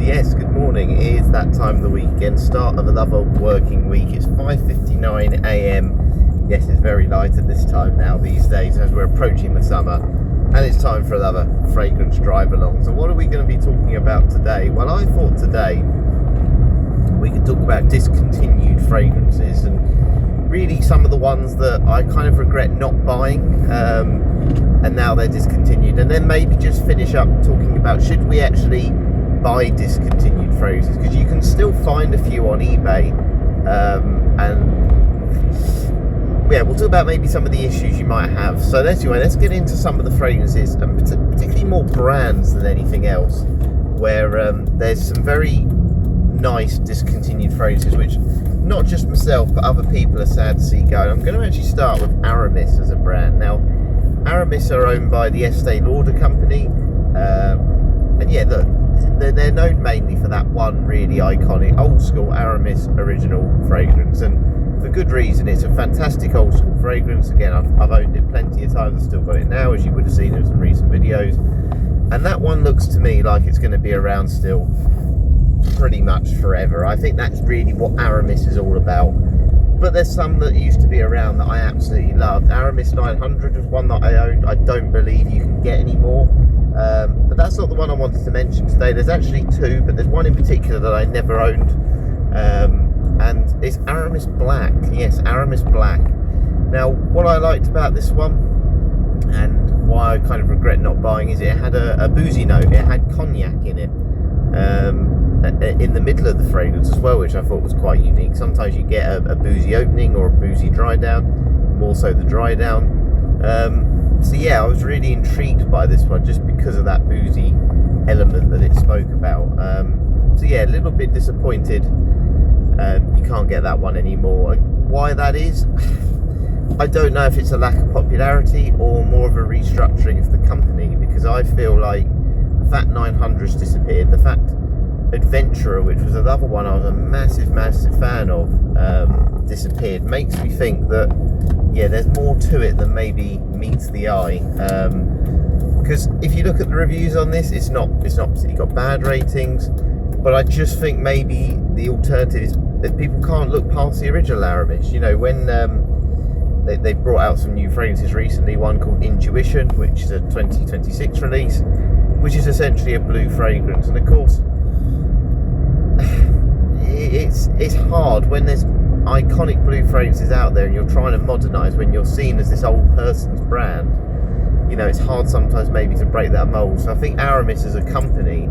Yes, good morning. It is that time of the week again, start of another working week. It's 5:59 a.m. Yes, it's very light at this time now these days as we're approaching the summer, and it's time for another fragrance drive along. So what are we going to be talking about today? Well, I thought today we could talk about discontinued fragrances and really some of the ones that I kind of regret not buying, and now they're discontinued, and then maybe just finish up talking about should we actually buy discontinued fragrances, because you can still find a few on eBay, and yeah, we'll talk about maybe some of the issues you might have. So let's get into some of the fragrances, and particularly more brands than anything else, where there's some very nice discontinued fragrances which not just myself but other people are sad to see go. I'm going to actually start with Aramis as a brand. Now, Aramis are owned by the Estee Lauder company, and yeah, they're known mainly for that one really iconic old school Aramis original fragrance, and for good reason. It's a fantastic old school fragrance. Again, I've owned it plenty of times. I've still got it now, as you would have seen in some recent videos, and that one looks to me like it's going to be around still pretty much forever. I think that's really what Aramis is all about. But there's some that used to be around that I absolutely loved. Aramis 900 was one that I owned. I don't believe you can get any more. But that's not the one I wanted to mention today. There's actually two, but there's one in particular that I never owned, and it's Aramis Black. Yes, Aramis Black. Now, what I liked about this one, and why I kind of regret not buying, is it had a boozy note. It had cognac in it, in the middle of the fragrance as well, which I thought was quite unique. Sometimes you get a boozy opening or a boozy dry down, more so the dry down. So yeah, I was really intrigued by this one just because of that boozy element that it spoke about. So yeah, a little bit disappointed you can't get that one anymore. Why that is, I don't know if it's a lack of popularity or more of a restructuring of the company, because I feel like the fact 900's disappeared, the fact Adventurer, which was another one I was a massive fan of, disappeared, makes me think that yeah, there's more to it than maybe meets the eye. Because if you look at the reviews on this, it's not particularly got bad ratings, but I just think maybe the alternative is that people can't look past the original Aramis. You know, when they brought out some new fragrances recently, one called Intuition, which is a 2026 release, which is essentially a blue fragrance, and of course it's hard when there's iconic blue fragrances out there and you're trying to modernize when you're seen as this old person's brand. You know, it's hard sometimes maybe to break that mold. So I think Aramis as a company,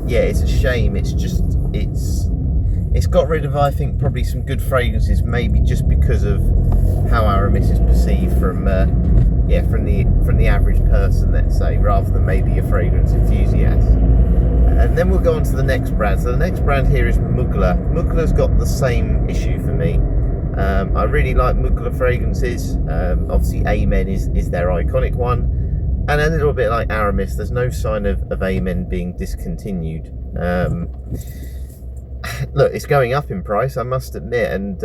yeah, it's a shame. It's got rid of, I think, probably some good fragrances, maybe just because of how Aramis is perceived from the average person, let's say, rather than maybe a fragrance enthusiast. And then we'll go on to the next brand. So the next brand here is Mugler. Mugler's got the same issue for me. I really like Mugler fragrances. Obviously Amen is their iconic one, and a little bit like Aramis, there's no sign of Amen being discontinued. Look, it's going up in price, I must admit, and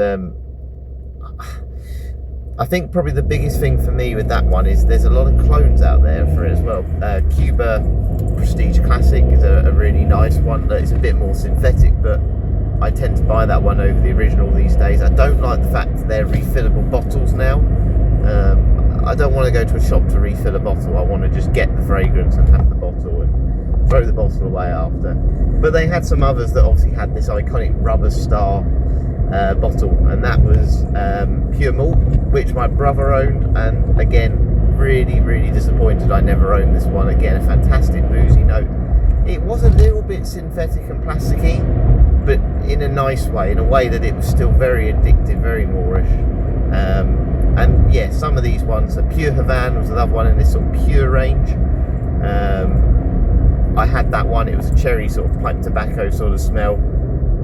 I think probably the biggest thing for me with that one is there's a lot of clones out there for it as well. Cuba Prestige Classic is a really nice one that is a bit more synthetic, but I tend to buy that one over the original these days. I don't like the fact that they're refillable bottles now. I don't want to go to a shop to refill a bottle. I want to just get the fragrance and have the bottle and throw the bottle away after. But they had some others that obviously had this iconic rubber star bottle, and that was Pure Malt, which my brother owned, and again, really disappointed I never owned this one. Again, a fantastic boozy note. It was a little bit synthetic and plasticky, but in a nice way, in a way that it was still very addictive, very Moorish. And yeah, some of these ones, Pure Havana was another one in this sort of pure range. I had that one, it was a cherry sort of pipe tobacco sort of smell.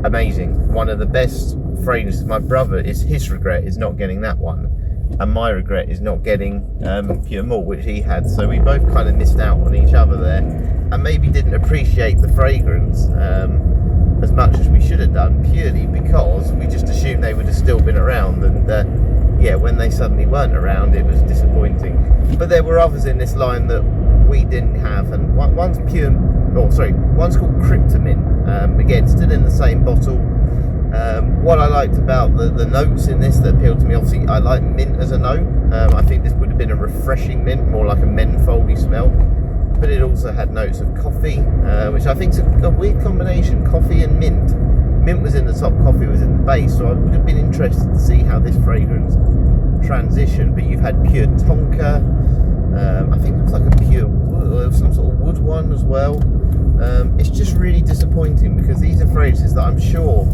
Amazing, one of the best fragrances. My brother, his regret is not getting that one, and my regret is not getting Pure Malt, which he had. So we both kind of missed out on each other there, and maybe didn't appreciate the fragrance as much as we should have done, purely because we just assumed they would have still been around, and yeah, when they suddenly weren't around, it was disappointing. But there were others in this line that we didn't have, and one's Pure one's called Cryptomint. Again, still in the same bottle. What I liked about the notes in this that appealed to me, obviously I like mint as a note. I think this would have been a refreshing mint, more like a mentholdy smell, but it also had notes of coffee, which I think is a weird combination, coffee and mint. Mint was in the top, coffee was in the base, so I would have been interested to see how this fragrance transitioned. But you've had pure tonka, I think it was like a pure wood, some sort of wood one as well. It's just really disappointing because these are fragrances that I'm sure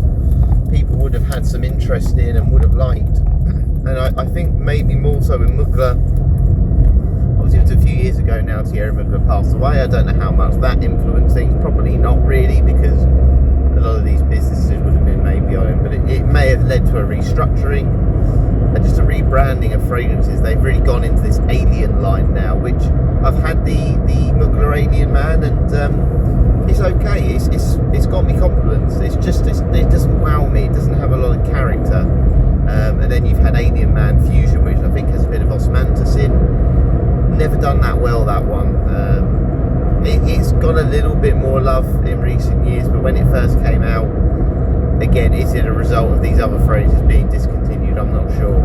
people would have had some interest in and would have liked, and I think maybe more so in Mugler. Obviously it was a few years ago now Thierry Mugler passed away. I don't know how much that influenced things, probably not really, because a lot of these businesses would have been maybe on it, but it may have led to a restructuring and just a rebranding of fragrances. They've really gone into this alien line now, which I've had the Mugler Alien Man, and it's okay. It's got me compliments. It's just it doesn't wow me. It doesn't have a lot of character. And then you've had Alien Man Fusion, which I think has a bit of osmanthus in. Never done that well, that one. It's got a little bit more love in recent years, but when it first came out, again, is it a result of these other phrases being discontinued? I'm not sure.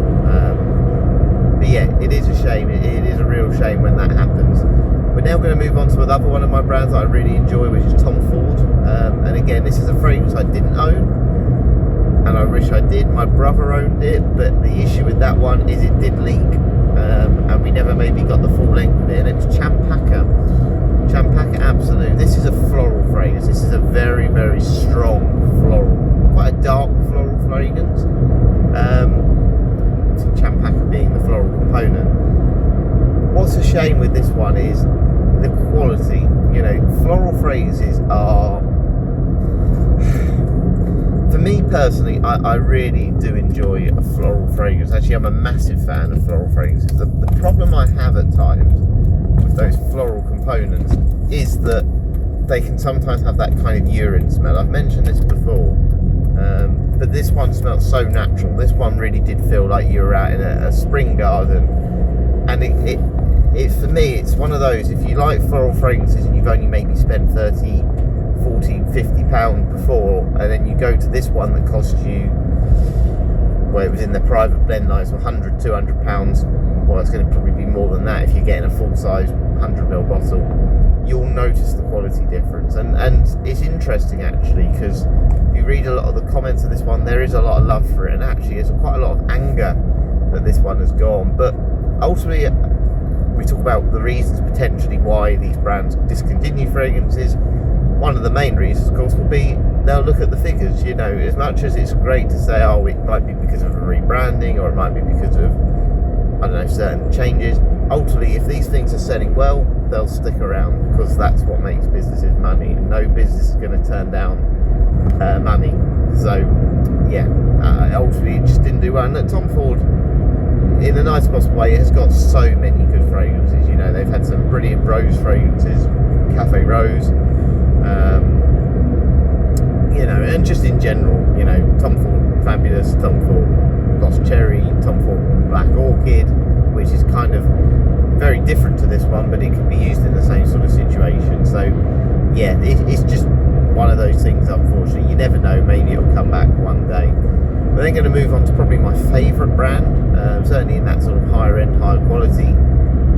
But yeah, it is a shame. It is a real shame when that happens. We're now going to move on to another one of my brands that I really enjoy, which is Tom Ford. And again, this is a fragrance I didn't own, and I wish I did. My brother owned it, but the issue with that one is it did leak, and we never maybe got the full length of it, and it was Champaca Absolute. This is a floral fragrance. This is a very, very strong floral, quite a dark floral fragrance. Champaca being the floral component. What's a shame with this one is the quality. You know, floral fragrances are, for me personally, I really do enjoy a floral fragrance. Actually, I'm a massive fan of floral fragrances. The problem I have at times with those floral components is that they can sometimes have that kind of urine smell. I've mentioned this before, but this one smelled so natural. This one really did feel like you were out in a spring garden, and it for me, it's one of those, if you like floral fragrances and you've only maybe spent 30, 40, 50 pounds before, and then you go to this one that cost you, well, it was in the private blend lines for 100, 200 pounds. Well, it's going to probably be more than that if you're getting a full-size 100ml bottle. You'll notice the quality difference, and it's interesting actually, because you read a lot of the comments of this one, there is a lot of love for it, and actually there's quite a lot of anger that this one has gone. But ultimately, we talk about the reasons potentially why these brands discontinue fragrances. One of the main reasons, of course, will be they'll look at the figures. You know, as much as it's great to say, oh, it might be because of a rebranding, or it might be because of, I don't know, certain changes. Ultimately, if these things are selling well, they'll stick around, because that's what makes businesses money. No business is going to turn down money. So, yeah, ultimately it just didn't do well. And Tom Ford, in the nicest possible way, has got so many good fragrances. You know, they've had some brilliant rose fragrances, Cafe Rose, you know, and just in general, you know, Tom Ford Fabulous, Tom Ford Lost Cherry, Tom Ford Black Orchid, which is kind of very different to this one, but it can be used in the same sort of situation. So yeah, it's just one of those things, unfortunately. You never know, maybe it'll come back one day. We're then going to move on to probably my favourite brand, certainly in that sort of higher end, higher quality,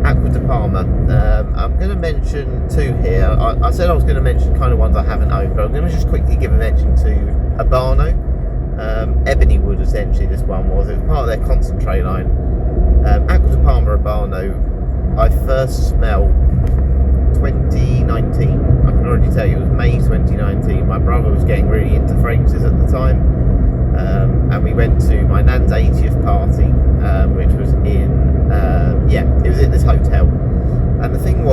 Acqua di Parma. I'm going to mention two here. I said I was going to mention kind of ones I haven't owned, but I'm going to just quickly give a mention to Habano. Ebony Wood, essentially, this one was. It was part of their concentrate line. Acqua di Parma Habano, I first smelled 2019. I can already tell you it was May 2019. My brother was getting really into fragrances at the time, and we went to my nan's 80th party, which was in it was in this hotel. And the thing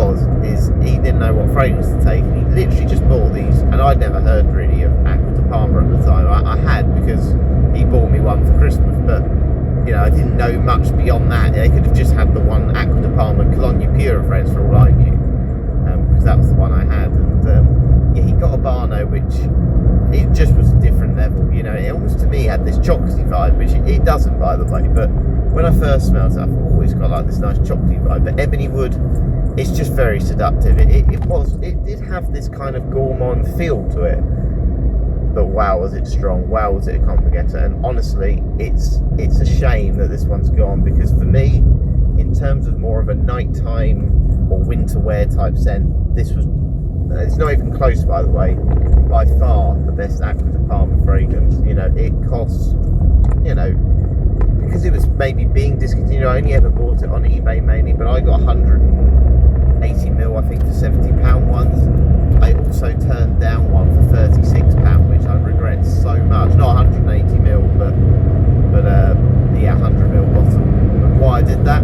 is he didn't know what fragrance to take, and he literally just bought these, and I'd never heard really of Acqua di Parma at the time. I had, because he bought me one for Christmas, but you know, I didn't know much beyond that. They could have just had the one Acqua di Parma Cologne Pure fragrance for all I knew, because that was the one I had. And he got a Habano, which it just was a different level. You know, it almost to me had this chocolatey vibe, which it doesn't, by the way. But when I first smelled it, I thought, oh, it's got like this nice chocolatey vibe. But Ebony Wood it's just very seductive. It did have this kind of gourmand feel to it, but wow, was it strong! Wow, was it a complicator! And honestly, it's a shame that this one's gone, because for me, in terms of more of a nighttime or winter wear type scent, this was. It's not even close, by the way. By far the best Acqua di Parma fragrance. You know, it costs. You know, because it was maybe being discontinued. I only ever bought it on eBay mainly, but I got 180ml, I think, for £70 ones. I also turned down one for £36, which I regret so much. Not 180ml, but yeah, 100ml bottle. And why I did that?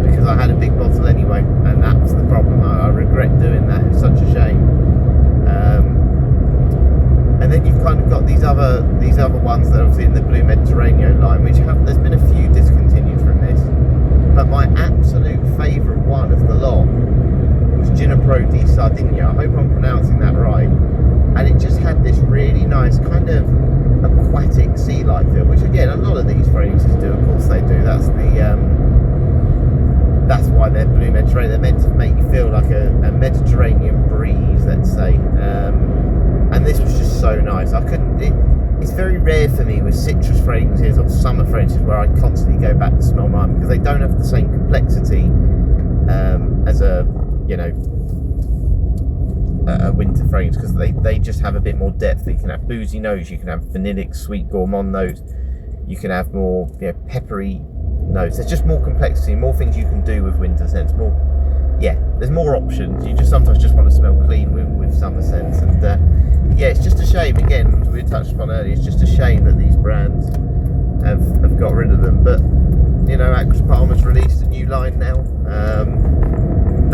Because I had a big bottle anyway, and that's the problem. I regret doing that. It's such a shame. And then you've kind of got these other ones that are obviously in the Blue Mediterranean line, which there's been a few discontinued from this. But my absolute favourite one of the lot was Ginepro di Sardegna. I hope I'm pronouncing that right. And it just had this really nice kind of aquatic sea-like feel, which again, a lot of these fragrances do. Of course they do. That's why they're Blue Mediterranean. They're meant to make you feel like a Mediterranean breeze, let's say. And this was just so nice. It's very rare for me with citrus fragrances or summer fragrances where I constantly go back to smell mine, because they don't have the same complexity as a winter fragrance, because they just have a bit more depth. You can have boozy notes, you can have vanillic, sweet gourmand notes, you can have more peppery notes. There's just more complexity, more things you can do with winter scents. There's more options. You just sometimes just want to smell clean with summer scents, and it's just a shame. Again, as we touched upon earlier, it's just a shame that these brands have got rid of them. But Acqua di Parma's released a new line now. I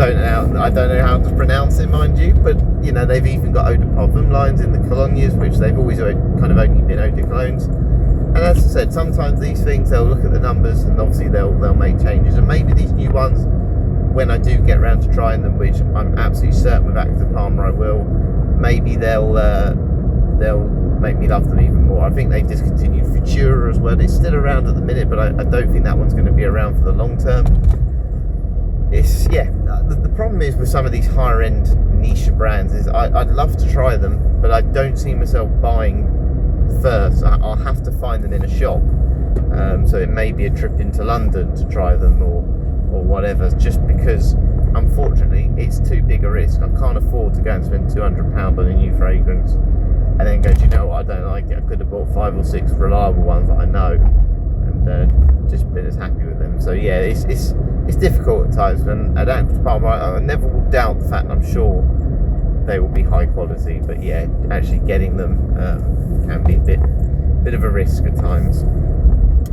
don't know how to pronounce it, mind you, but they've even got eau de parfum lines in the colognes, which they've always kind of only been eau de colognes. And as I said, sometimes these things, they'll look at the numbers and obviously they'll make changes, and maybe these new ones, when I do get around to trying them, which I'm absolutely certain with Acqua di Parma I will, maybe they'll make me love them even more. I think they discontinued Futura as well. It's still around at the minute, but I don't think that one's going to be around for the long term. The problem is with some of these higher end niche brands is I'd love to try them, but I don't see myself buying first. I'll have to find them in a shop, so it may be a trip into London to try them or whatever, just because unfortunately it's too big a risk. I can't afford to go and spend £200 on a new fragrance and then go, do you know what, I don't like it. I could have bought 5 or 6 reliable ones that I know and just been as happy with them. So yeah, it's difficult at times, and at Acqua di Parma I never will doubt the fact I'm sure they will be high quality, but yeah, actually getting them can be a bit of a risk at times.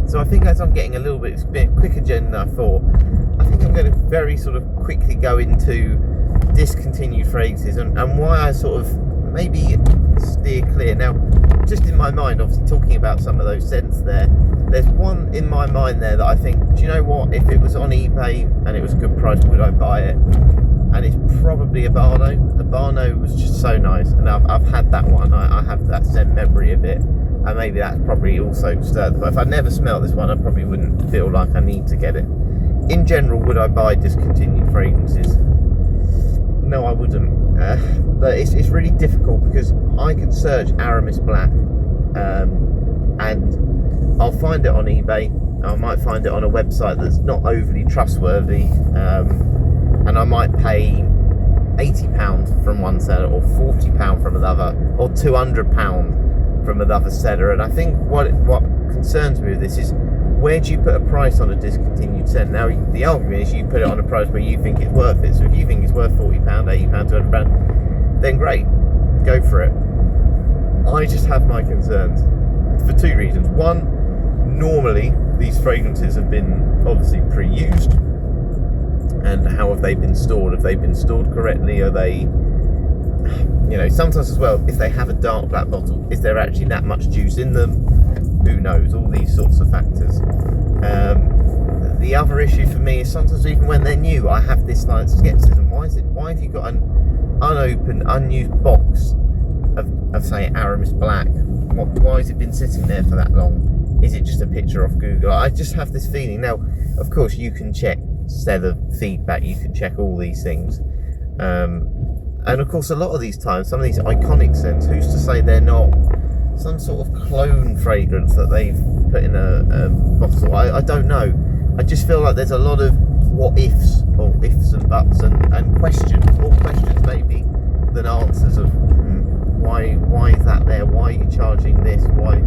So I think as I'm getting a bit quicker than I thought, I think I'm going to very sort of quickly go into discontinued fragrances and why I sort of maybe steer clear. Now, just in my mind, obviously talking about some of those scents there's one in my mind there that I think, do you know what, if it was on eBay and it was a good price, would I buy it? And it's probably a Barno. The Barno was just so nice, and I've had that one. I have that scent memory of it, and maybe that's probably also stirred. But if I never smelled this one, I probably wouldn't feel like I need to get it. In general, would I buy discontinued fragrances? No, I wouldn't. But it's really difficult, because I can search Aramis Black, and I'll find it on eBay. I might find it on a website that's not overly trustworthy, and I might pay £80 from one seller, or £40 from another, or £200 from another seller. And I think what concerns me with this is, where do you put a price on a discontinued scent? Now, the argument is you put it on a price where you think it's worth it. So if you think it's worth £40, £80, £200, then great, go for it. I just have my concerns for 2 reasons. One, normally these fragrances have been obviously pre-used, and how have they been stored? Have they been stored correctly? Are they, sometimes as well, if they have a dark black bottle, is there actually that much juice in them? Who knows? All these sorts of factors. The other issue for me is sometimes even when they're new, I have this like skepticism. Why have you got an unopened, unused box of say Aramis Black? Why has it been sitting there for that long? Is it just a picture off Google? I just have this feeling. Now, of course, you can check seller feedback, you can check all these things. And of course, a lot of these times, some of these iconic scents, who's to say they're not some sort of clone fragrance that they've put in a bottle? I don't know. I just feel like there's a lot of what ifs, or ifs and buts, and questions, more questions maybe than answers of why is that there? Why are you charging this? Why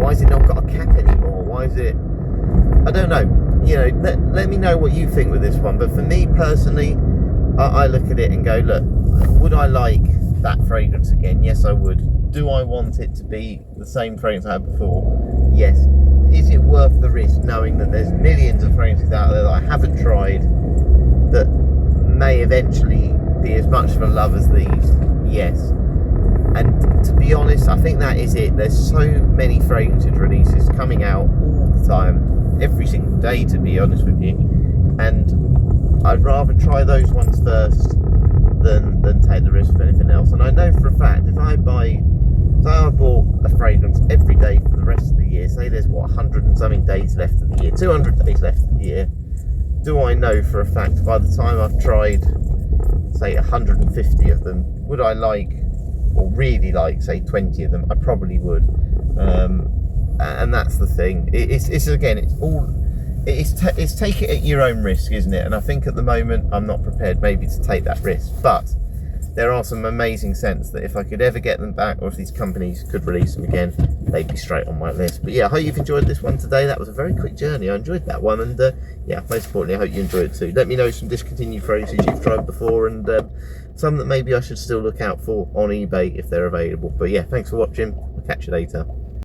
has it not got a cap anymore? Why is it? I don't know. Let me know what you think with this one. But for me personally, I look at it and go, look, would I like that fragrance again? Yes, I would. Do I want it to be the same fragrance I had before? Yes. Is it worth the risk, knowing that there's millions of fragrances out there that I haven't tried that may eventually be as much of a love as these? Yes. And to be honest, I think that is it. There's so many fragrances releases coming out all the time, every single day, to be honest with you. And I'd rather try those ones first than take the risk of anything else. And I know for a fact, if I bought a fragrance every day for the rest of the year, say there's 100 and something days left of the year, 200 days left of the year, do I know for a fact by the time I've tried, say, 150 of them, would I like, or really like, say, 20 of them? I probably would. And that's the thing. It's take it at your own risk, isn't it? And I think at the moment I'm not prepared maybe to take that risk, but there are some amazing scents that if I could ever get them back, or if these companies could release them again, they'd be straight on my list. But yeah, I hope you've enjoyed this one today. That was a very quick journey. I enjoyed that one, and yeah, most importantly, I hope you enjoyed it too. Let me know some discontinued fragrances you've tried before, and some that maybe I should still look out for on eBay if they're available. But yeah, thanks for watching. I'll catch you later.